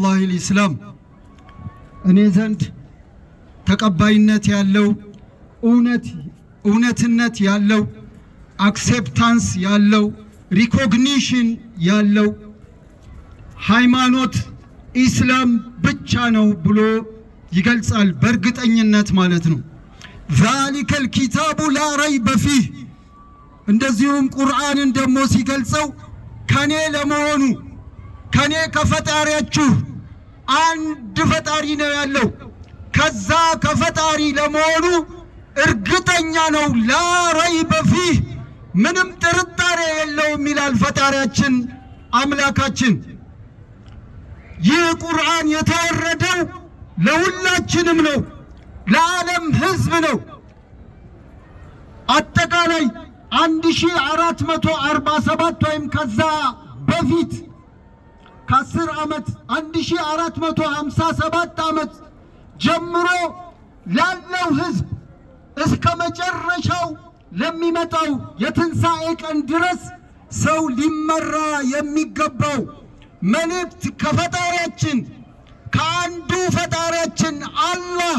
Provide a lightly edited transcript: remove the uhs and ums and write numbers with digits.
الله الإسلام أني زند ተቀባይነት ያለው እውነትነት ያለው አክሴፕታንስ ያለው ሪኮግኒሽን ያለው ሃይማኖት ኢስላም ብቻ ነው ብሎ ይገልጻል በእርግጠኝነት ማለት ነው። ذلك الكتاب لا ريب فيه እንደዚሁም ቁርአንን ደግሞ ሲገልጸው ከኔ ለመሆኑ ከኔ ከፈጣሪያችሁ አንድ ፈጣሪ ነው ያለው ከዛ ከፈጣሪ ለመሆኑ እርግጠኛ ነው ላ ረይበ ፊህ ምንም ጥርጣሬ የለውም ይላል ፈጣሪያችን አምላካችን። ይህ ቁርአን የተወረደው ለሁላችንም ነው፣ ለዓለም ህዝብ ነው። አጠቃላይ 1447 ወይም ከዛ በፊት ከ10 ዓመት 1457 ዓመት ጀምሮ ላለው ህዝብ እስከ መጨረሻው ለሚመጣው የትንሣኤ ቀን ድረስ ሰው ሊመራ የሚገባው መልእክት ከፈጣሪያችን ከአንዱ ፈጣሪያችን አላህ